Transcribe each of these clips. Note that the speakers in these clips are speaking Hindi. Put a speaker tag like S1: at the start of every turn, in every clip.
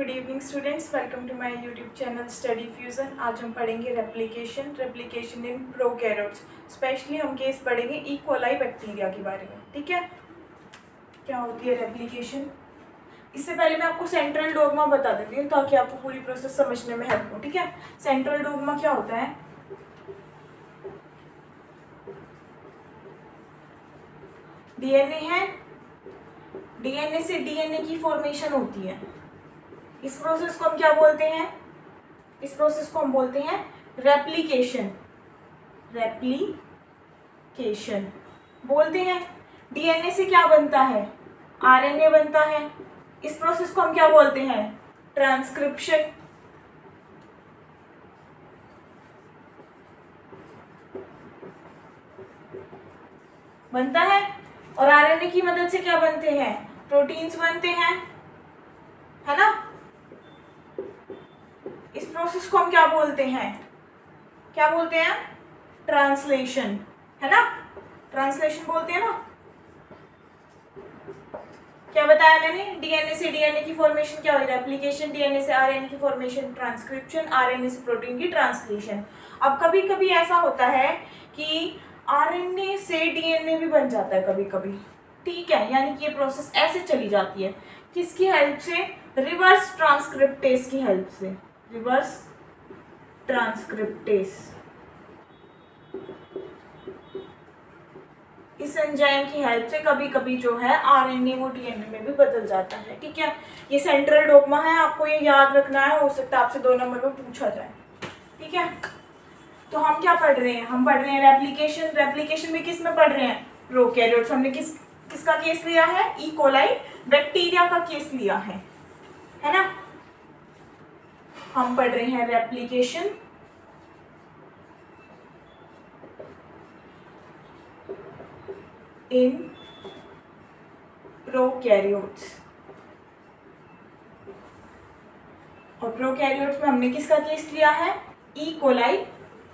S1: Good evening students, welcome to my YouTube channel Study Fusion. आज हम पढ़ेंगे रेप्लिकेशन इन प्रोकैरियोट्स। स्पेशली हम केस पढ़ेंगे ई कोलाई बैक्टीरिया के बारे में। ठीक है, क्या होती है रेप्लिकेशन। इससे पहले मैं आपको सेंट्रल डोग्मा बता देती हूँ ताकि आपको पूरी प्रोसेस समझने में हेल्प हो। ठीक है, सेंट्रल डोग्मा क्या होता है? डीएनए है, डीएनए से डीएनए की फॉर्मेशन होती है। इस प्रोसेस को हम क्या बोलते हैं? इस प्रोसेस को हम बोलते हैं रेप्लिकेशन। रेप्लिकेशन बोलते हैं। डीएनए से क्या बनता है? आरएनए बनता है। इस प्रोसेस को हम क्या बोलते हैं? ट्रांसक्रिप्शन। बनता है। और आरएनए की मदद से क्या बनते हैं? प्रोटीन्स बनते हैं, है ना। इस प्रोसेस को हम क्या बोलते हैं? क्या बोलते हैं? ट्रांसलेशन, है ना। ट्रांसलेशन बोलते हैं ना। क्या बताया मैंने? डीएनए से डीएनए की फॉर्मेशन क्या हुई? रेप्लिकेशन। डीएनए से आरएनए की फॉर्मेशन ट्रांसक्रिप्शन। आरएनए से प्रोटीन की ट्रांसलेशन। अब कभी कभी ऐसा होता है कि आरएनए से डीएनए भी बन जाता है कभी कभी। ठीक है, यानी कि ये प्रोसेस ऐसे चली जाती है। किसकी हेल्प से? रिवर्स ट्रांसक्रिप्टेस की हेल्प से। रिवर्स ट्रांसक्रिप्टेस, इस एंजाइम की हेल्प से कभी कभी जो है आरएनए वो डीएनए में भी बदल जाता है। ठीक है, ये सेंट्रल डोग्मा है, आपको ये याद रखना है। हो सकता है आपसे 2 नंबर में पूछा जाए। ठीक है, तो हम क्या पढ़ रहे हैं? हम पढ़ रहे हैं रेप्लिकेशन। रेप्लिकेशन में किस में पढ़ रहे हैं? प्रोकैरियोट्स। हमने किसका केस लिया है? ई कोलाई बैक्टीरिया का केस लिया है ना। हम पढ़ रहे हैं रेप्लिकेशन इन प्रोकैरियोट्स। और प्रोकैरियोट्स में हमने किसका केस लिया है? ई कोलाई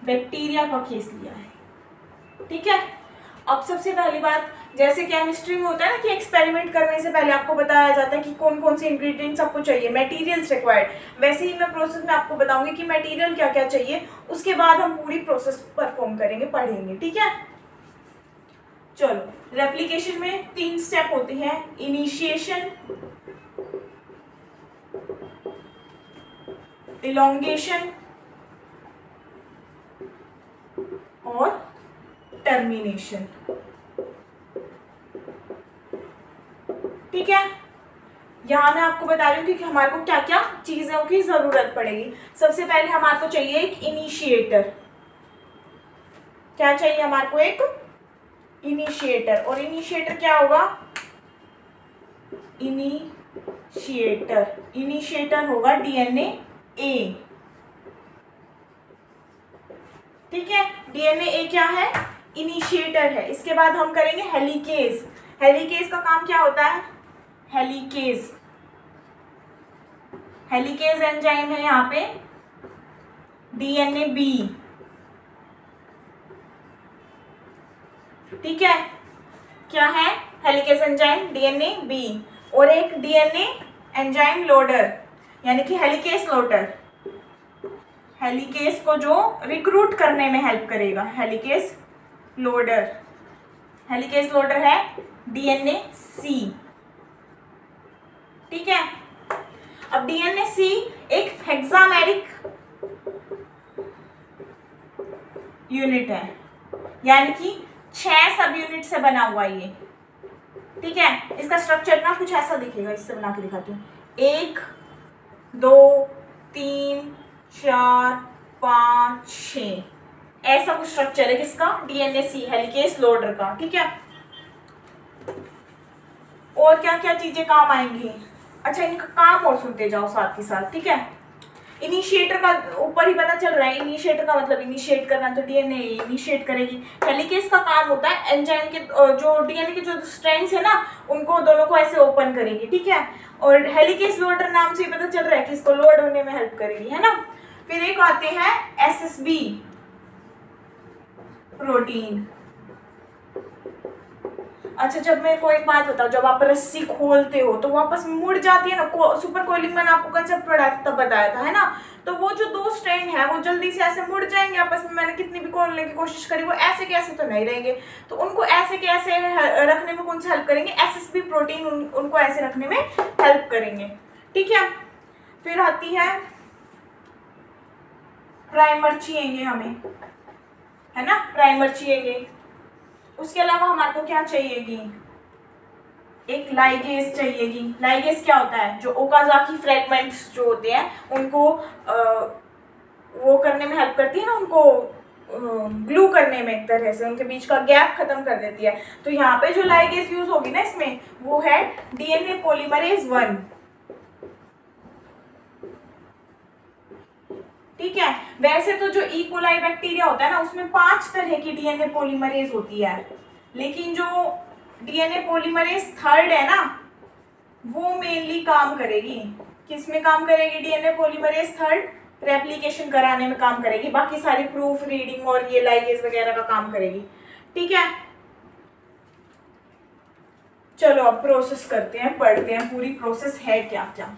S1: बैक्टीरिया का केस लिया है। ठीक है, अब सबसे पहली बात, जैसे केमिस्ट्री में होता है ना कि एक्सपेरिमेंट करने से पहले आपको बताया जाता है कि कौन कौन से इंग्रेडिएंट्स आपको चाहिए, मटेरियल्स रिक्वायर्ड। वैसे ही मैं प्रोसेस में आपको बताऊंगी कि मटेरियल क्या क्या चाहिए, उसके बाद हम पूरी प्रोसेस परफॉर्म करेंगे, पढ़ेंगे। ठीक है, चलो। रेप्लिकेशन में 3 स्टेप होते हैं: इनिशिएशन, इलोंगेशन और टर्मिनेशन। ठीक है, यहां मैं आपको बता रही हूँ कि हमारे को क्या क्या चीजों की जरूरत पड़ेगी। सबसे पहले हमारे को चाहिए एक इनिशिएटर। क्या चाहिए हमारे को? एक इनिशिएटर। और इनिशिएटर क्या होगा? इनिशिएटर होगा डीएनए ए। ठीक है, डीएनए ए क्या है? इनिशिएटर है। इसके बाद हम करेंगे हेलिकेज। हेलिकेज का काम क्या होता है? हेलिकेज एंजाइम है यहाँ पे डीएनए बी। ठीक है, क्या है? Helicase enzyme DNA B. और एक डीएनए एंजाइम लोडर, यानी कि हेलिकेज लोडर। हेलिकेज को जो रिक्रूट करने में हेल्प करेगा, हेलिकेज लोडर। हेलिकेज लोडर है डीएनए सी। ठीक है, अब डीएनए सी एक हेक्सामेरिक यूनिट है, यानी कि 6 सब यूनिट से बना हुआ ये। ठीक है, इसका स्ट्रक्चर ना कुछ ऐसा दिखेगा, इससे बना के दिखाती हूँ। 1 2 3 4 5 6 ऐसा कुछ स्ट्रक्चर है किसका? डीएनए सी, हेलिकेज लोडर का। ठीक है, और क्या क्या चीजें काम आएंगी? अच्छा, इनका काम और सुनते जाओ साथ के साथ। ठीक है, इनिशिएटर का ऊपर ही पता चल रहा है। इनिशिएटर का मतलब इनिशिएट करना, तो डीएनए इनिशिएट करेगी। हेलिकेज का काम होता है एंजाइम के जो डीएनए के जो स्ट्रैंड्स है ना, उनको दोनों को ऐसे ओपन करेगी। ठीक है, और हेलिकेज लोडर नाम से पता चल रहा है कि इसको लोड होने में हेल्प करेगी, है ना। फिर एक आते हैं एसएसबी प्रोटीन। अच्छा, जब मेरे को एक बात बताओ, जब आप रस्सी खोलते हो तो वापस मुड़ जाती है ना। सुपर कोइलिंग मैंने आपको कंसेप्ट पढ़ाया था, तब बताया था, है ना। तो वो जो दो स्ट्रैंड है वो जल्दी से ऐसे मुड़ जाएंगे आपस में। मैंने कितनी भी खोलने की कोशिश करी, वो ऐसे कैसे तो नहीं रहेंगे। तो उनको ऐसे कैसे रखने में कौन से हेल्प करेंगे, एसएसबी प्रोटीन उनको ऐसे रखने में हेल्प करेंगे। ठीक है, फिर आती है प्राइमर चाहिए हमें, है ना, प्राइमर चाहिए। उसके अलावा हमारे को क्या चाहिएगी, एक लाइगेज चाहिएगी। लाइगेज क्या होता है, जो ओकाजाकी फ्रेगमेंट्स जो होते हैं उनको वो करने में हेल्प करती है ना, उनको ग्लू करने में, एक तरह से उनके बीच का गैप खत्म कर देती है। तो यहाँ पे जो लाइगेज यूज होगी ना इसमें, वो है डीएनए पॉलीमरेज 1। ठीक है, वैसे तो जो ई कोलाई बैक्टीरिया होता है ना, उसमें 5 तरह की डीएनए पॉलीमरेज होती है, लेकिन जो डीएनए पॉलीमरेज 3 है ना, वो मेनली काम करेगी, किस में काम करेगी, डीएनए पॉलीमरेज 3 रेप्लिकेशन कराने में काम करेगी, बाकी सारी प्रूफ रीडिंग और ये लाइगेज वगैरह का काम करेगी। ठीक है, चलो अब प्रोसेस करते हैं, पढ़ते हैं पूरी प्रोसेस है क्या क्या।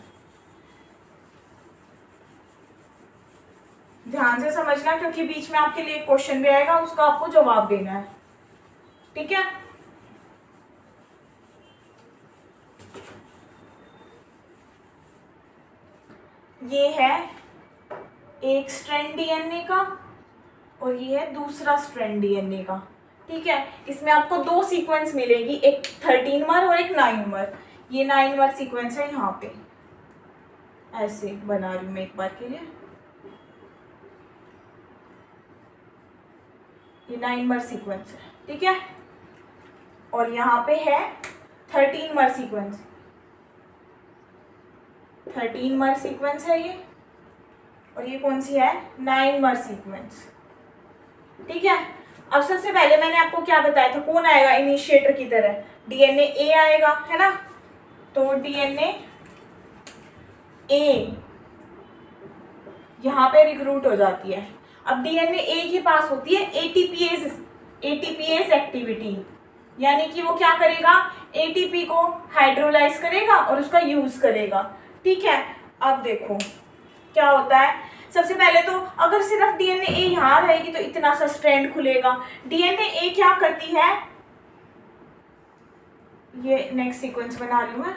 S1: ध्यान से समझना, क्योंकि बीच में आपके लिए क्वेश्चन भी आएगा, उसका आपको जवाब देना है। ठीक है, ये है एक स्ट्रैंड डीएनए का और ये है दूसरा स्ट्रैंड डीएनए का। ठीक है, इसमें आपको 2 सीक्वेंस मिलेगी, एक 13 और एक 9। ये 9 सीक्वेंस है, यहाँ पे ऐसे बना रही हूँ मैं एक बार के लिए। ये 9 सीक्वेंस है, ठीक है, और यहाँ पे है 13 सीक्वेंस। 13 सीक्वेंस है ये, और ये कौन सी है, 9 सीक्वेंस। ठीक है, अब सबसे पहले मैंने आपको क्या बताया था, कौन आएगा इनिशिएटर की तरह, डीएनए ए आएगा, है ना। तो डीएनए ए यहाँ पे रिक्रूट हो जाती है। अब डीएनए ए के पास होती है एटीपीएस एक्टिविटी, यानी कि वो क्या करेगा, एटीपी को हाइड्रोलाइज करेगा और उसका यूज करेगा। ठीक है, अब देखो क्या होता है। सबसे पहले तो अगर सिर्फ डीएनए ए यहाँ रहेगी तो इतना सा स्ट्रैंड खुलेगा। डीएनए ए क्या करती है, ये नेक्स्ट सीक्वेंस बना रही हूं मैं।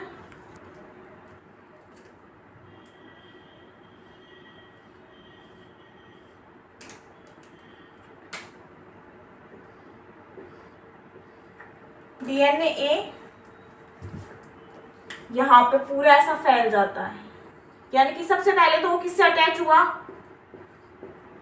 S1: डीएनए ए यहाँ पे पूरा ऐसा फैल जाता है, यानी कि सबसे पहले तो वो किससे अटैच हुआ,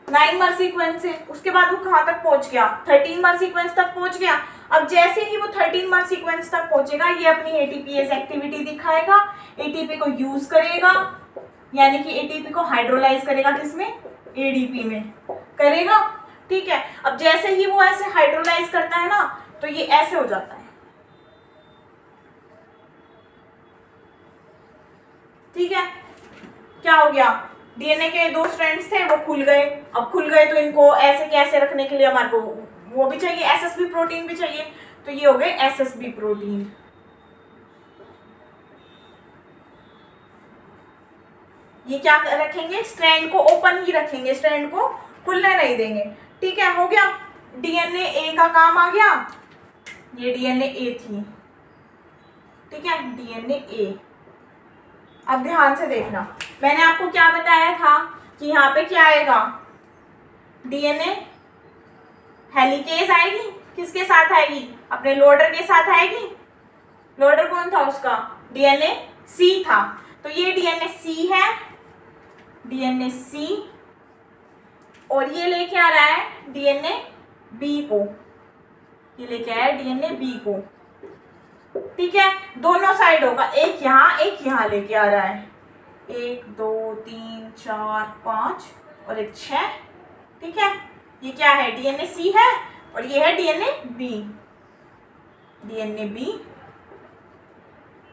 S1: 9 सीक्वेंस से। उसके बाद वो कहाँ तक पहुंच गया, 13 सीक्वेंस तक पहुंच गया। अब जैसे ही वो 13 सीक्वेंस तक पहुंचेगा, ये अपनी एटीपीएस एक्टिविटी दिखाएगा, एटीपी को यूज करेगा, यानी कि एटीपी को हाइड्रोलाइज करेगा, किसमें, एडीपी में करेगा। ठीक है, अब जैसे ही वो ऐसे हाइड्रोलाइज करता है ना, तो ये ऐसे हो जाता है। ठीक है, क्या हो गया, डीएनए के 2 स्ट्रैंड्स थे वो खुल गए। अब खुल गए तो इनको ऐसे कैसे रखने के लिए हमारे को वो भी चाहिए, एसएसबी प्रोटीन भी चाहिए। तो ये हो गए एसएसबी प्रोटीन। ये क्या रखेंगे, स्ट्रैंड को ओपन ही रखेंगे, स्ट्रैंड को खुलने नहीं देंगे। ठीक है, हो गया, डीएनए ए का काम आ गया। ये डीएनए ए थी, ठीक है, डीएनए ए। अब ध्यान से देखना, मैंने आपको क्या बताया था कि यहाँ पे क्या आएगा, डीएनए हेलिकेज आएगी, किसके साथ आएगी, अपने लोडर के साथ आएगी। लोडर कौन था उसका, डीएनए सी था। तो ये डीएनए सी है, डीएनए सी, और ये लेके आ रहा है डीएनए बी को, ये लेके आया है डीएनए बी को। ठीक है, दोनों साइड होगा, एक यहाँ लेके आ रहा है, 1 2 3 4 5 और एक 6। ठीक है, ये क्या है, डीएनए सी है, और ये है डीएनए बी, डीएनए बी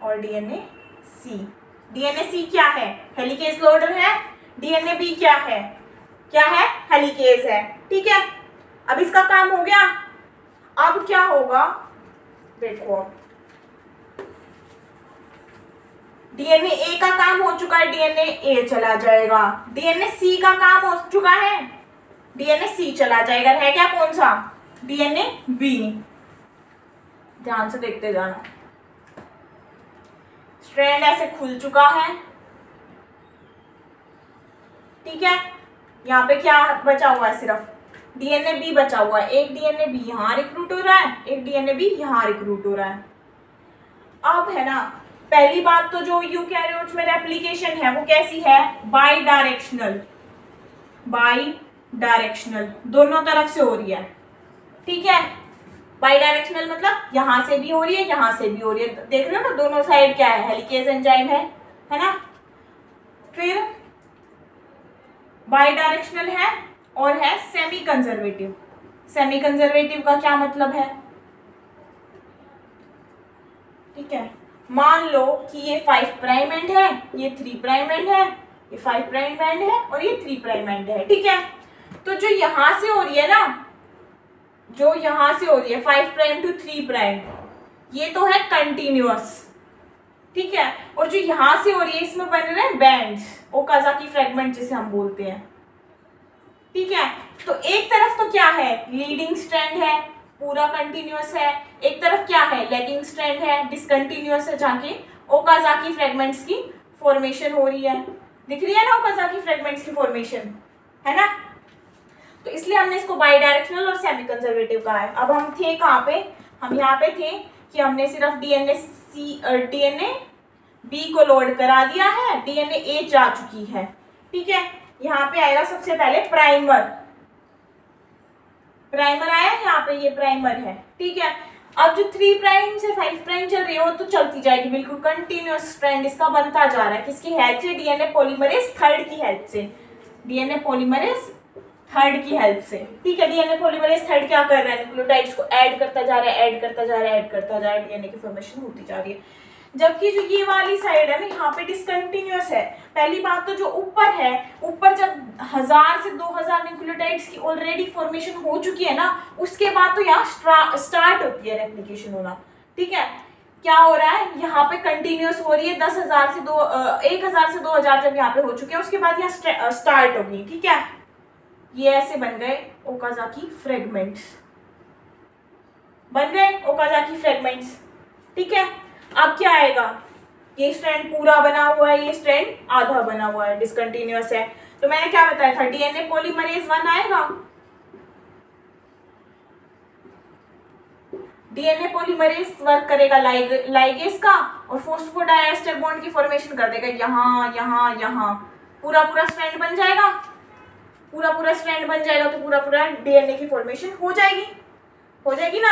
S1: और डीएनए सी। डीएनए सी क्या है, हेलिकेज लोडर है, डीएनए बी क्या है, हेलिकेज है। ठीक है, अब इसका काम हो गया। अब क्या होगा, देखो अब डीएनए ए का काम हो चुका है, डीएनए ए चला जाएगा। डीएनए सी का काम हो चुका है, डीएनए सी चला जाएगा। है क्या कौन सा? DNA B. ध्यान से देखते जाना। स्ट्रैंड ऐसे खुल चुका है, ठीक है। यहाँ पे क्या बचा हुआ है? सिर्फ डीएनए बी बचा हुआ है। एक डीएनए बी यहाँ रिक्रूट हो रहा है, एक डीएनए बी यहाँ रिक्रूट हो रहा है। अब है ना, पहली बात तो जो यूकैरियोट्स में रेप्लिकेशन है वो कैसी है? By directional. बाई डायरेक्शनल, दोनों तरफ से हो रही है, ठीक है। बाई डायरेक्शनल मतलब यहाँ से भी हो रही है, यहाँ से भी हो रही है। देख रहे हो ना, दोनों साइड क्या है? हेलिकेज एंजाइम है ना। फिर बाई डायरेक्शनल है और है सेमी कंजर्वेटिव। सेमी कंजर्वेटिव का क्या मतलब है? ठीक है, मान लो कि ये 5 प्राइम एंड है, ये 3 प्राइम एंड है, ये 5 प्राइम एंड है और ये 3 प्राइम एंड है, ठीक है। तो जो यहां से हो रही है ना, जो यहां से हो रही है 5 प्राइम टू 3 प्राइम, ये तो है कंटिन्यूअस, ठीक है। और जो यहां से हो रही है इसमें बन रहे हैं बैंड्स, ओकाजाकी फ्रेगमेंट जिसे हम बोलते हैं, ठीक है। तो एक तरफ तो क्या है? लीडिंग स्ट्रैंड है, पूरा कंटिन्यूअस है। एक तरफ क्या है? लैगिंग स्ट्रैंड है, डिसकंटिन्यूअस है, जाके ओकाजाकी फ्रेगमेंट्स की फॉर्मेशन हो रही है। दिख रही है ना ओकाजाकी फ्रेगमेंट्स की फॉर्मेशन, है ना। तो इसलिए हमने इसको बाई डायरेक्शनल और सेमी कंजर्वेटिव कहा है। अब हम थे कहाँ पे? हम यहाँ पे थे कि हमने सिर्फ डीएनए बी को लोड करा दिया है, डीएनए ए जा चुकी है, ठीक है। यहाँ पे आएगा सबसे पहले प्राइमर। प्राइमर आया यहाँ पे, ये प्राइमर है, ठीक है। अब जो 3 प्राइम से 5 प्राइम चल रही है वो तो चलती जाएगी, बिल्कुल कंटिन्यूअस स्ट्रैंड इसका बनता जा रहा है। किसकी हेल्प से? डीएनए पॉलीमरेज थर्ड की हेल्प से। डीएनए पॉलीमरेज थर्ड की हेल्प से, ठीक है। डीएनए पॉलीमरेज थर्ड क्या कर रहा है? न्यूक्लियोटाइड्स को ऐड करता जा रहा है, ऐड करता जा रहा है, ऐड करता जा रहा है, डीएनए की फॉर्मेशन होती जा रही है। जबकि जो ये वाली साइड है ना, यहाँ पे डिसकंटिन्यूअस है। पहली बात तो जो ऊपर है, ऊपर जब 1000 से 2000 न्यूक्लियोटाइड्स की ऑलरेडी फॉर्मेशन हो चुकी है ना, उसके बाद तो यहाँ स्टार्ट होती है रेप्लिकेशन होना, ठीक है। क्या हो रहा है? यहाँ पे कंटिन्यूअस हो रही है। 10,000 से 1000 से 2000 जब यहाँ पे हो चुके हैं, उसके बाद यहाँ स्टार्ट होगी, ठीक है। ये ऐसे बन गए ओकाजाकी फ्रेगमेंट्स, बन गए ओकाजाकी फ्रेगमेंट्स, ठीक है। अब क्या आएगा? ये स्ट्रैंड पूरा बना हुआ है, ये स्ट्रैंड आधा बना हुआ है, डिसकंटिन्यूअस है। तो मैंने क्या बताया था? डीएनए पॉलीमरेज 1 आएगा, डीएनए पॉलीमरेज वर्क करेगा लाइगेज का और फॉस्फोडाइएस्टर बॉन्ड की फॉर्मेशन कर देगा यहाँ यहाँ यहाँ। पूरा पूरा स्ट्रैंड बन जाएगा, पूरा पूरा स्ट्रैंड बन जाएगा, तो पूरा पूरा डीएनए की फॉर्मेशन हो जाएगी ना।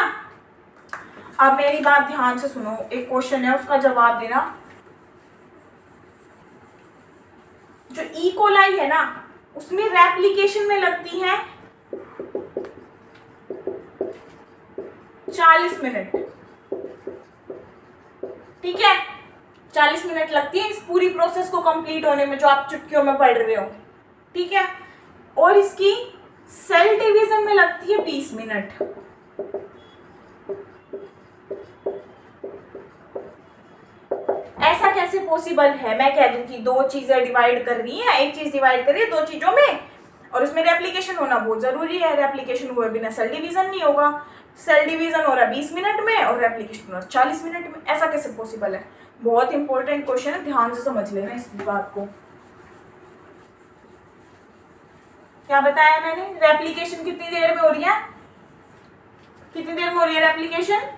S1: अब मेरी बात ध्यान से सुनो, एक क्वेश्चन है उसका जवाब देना। जो ई कोलाई है ना, उसमें रेप्लिकेशन में लगती है 40 मिनट, ठीक है। 40 मिनट लगती है इस पूरी प्रोसेस को कंप्लीट होने में, जो आप चुटकियों में पढ़ रहे हो, ठीक है। और इसकी सेल डिवीजन में लगती है 20 मिनट। ऐसा कैसे पॉसिबल है? मैं कह दूं कि 2 चीजें डिवाइड कर रही है, एक चीज डिवाइड कर रही है 2 चीजों में, और उसमें रेप्लिकेशन होना बहुत जरूरी है। रेप्लिकेशन हुए बिना सेल डिवीजन नहीं होगा। सेल डिवीजन हो रहा है 20 मिनट में और रेप्लिकेशन हो रहा है 40 मिनट में। ऐसा कैसे पॉसिबल है? बहुत इंपॉर्टेंट क्वेश्चन है, ध्यान से समझ लेना इस बात को। क्या बताया मैंने? रेप्लिकेशन कितनी देर में हो रही है? कितनी देर में हो रही है रेप्लिकेशन?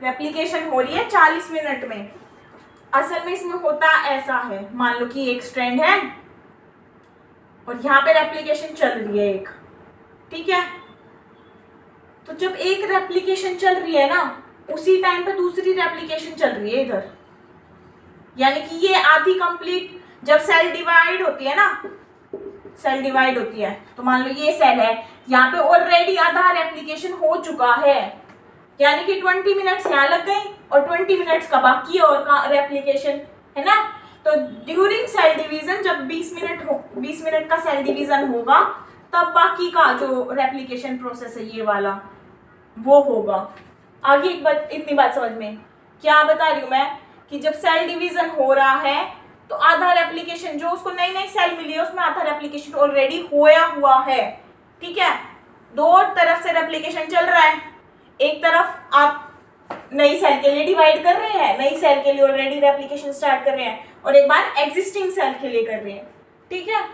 S1: रेप्लिकेशन हो रही है 40 मिनट में। असल में इसमें होता ऐसा है, मान लो कि एक स्ट्रैंड है और यहाँ पे रेप्लिकेशन चल रही है एक, ठीक है। तो जब एक रेप्लिकेशन चल रही है ना, उसी टाइम पे दूसरी रेप्लिकेशन चल रही है इधर, यानी कि ये आधी कंप्लीट। जब सेल डिवाइड होती है ना, सेल डिवाइड होती है, तो मान लो ये सेल है, यहाँ पे ऑलरेडी आधा रेप्लिकेशन हो चुका है, यानी कि 20 मिनट्स यहाँ लग गई और 20 मिनट्स का बाकी और का रेप्लिकेशन, है ना। तो ड्यूरिंग सेल डिवीजन जब 20 मिनट का सेल डिवीजन होगा, तब बाकी का जो रेप्लिकेशन प्रोसेस है ये वाला वो होगा, आगे इतनी बात समझ में क्या बता रही हूँ मैं कि जब सेल डिवीजन हो रहा है तो आधा रेप्लिकेशन जो उसको नई नई सेल मिली है उसमें आधा रेप्लिकेशन ऑलरेडी होया हुआ है। ठीक है, दो तरफ से रेप्लिकेशन चल रहा है। एक तरफ आप नई सेल के लिए डिवाइड कर रहे हैं, नई सेल के लिए ऑलरेडी रेप्लिकेशन स्टार्ट कर रहे हैं, और एक बार एग्जिस्टिंग सेल के लिए कर रहे हैं। ठीक है,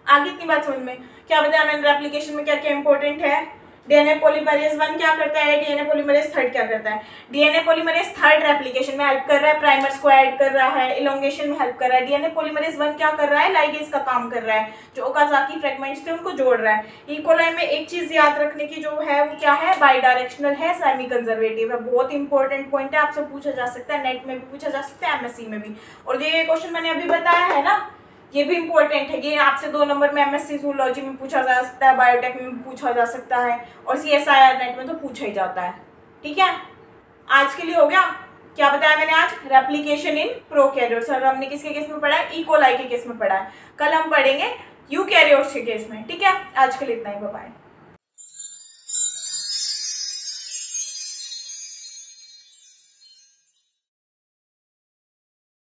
S1: आगे इतनी बात समझ में क्या बताया मैंने रेप्लिकेशन में क्या क्या इंपॉर्टेंट है। डीएनए पॉलीमरेज 1 क्या करता है, डीएनए पॉलीमरेज 3 क्या करता है। डीएनए पॉलीमरेज 3 रेप्लिकेशन में हेल्प कर रहा है, प्राइमर्स को ऐड कर रहा है, इलोंगेशन में हेल्प कर रहा है। डीएनए पॉलीमरेज 1 क्या कर रहा है, लाइगेज का काम कर रहा है, जो ओकाजाकी फ्रेगमेंट्स थे उनको जोड़ रहा है। ई कोलाई में एक चीज याद रखने की जो है वो क्या है, बाई डायरेक्शनल है, सेमी कंजर्वेटिव है। बहुत इंपॉर्टेंट पॉइंट है, आपसे पूछा जा सकता है, नेट में भी पूछा जा सकता है, एमएससी में भी। और ये क्वेश्चन मैंने अभी बताया है ना, ये भी इंपॉर्टेंट है। ये आपसे 2 नंबर में एमएससी जूलॉजी में पूछा जा सकता है, बायोटेक में भी पूछा जा सकता है, और सीएसआईआर नेट में तो पूछा ही जाता है। ठीक है, आज के लिए हो गया। क्या बताया मैंने आज, रेप्लिकेशन इन प्रोकैरियोट्स। और हमने किसके केस में पढ़ा है, ई कोलाई के केस में पढ़ा है। कल हम पढ़ेंगे यूकैरियोट्स के केस में। ठीक है, आज के लिए इतना ही, बाय बाय।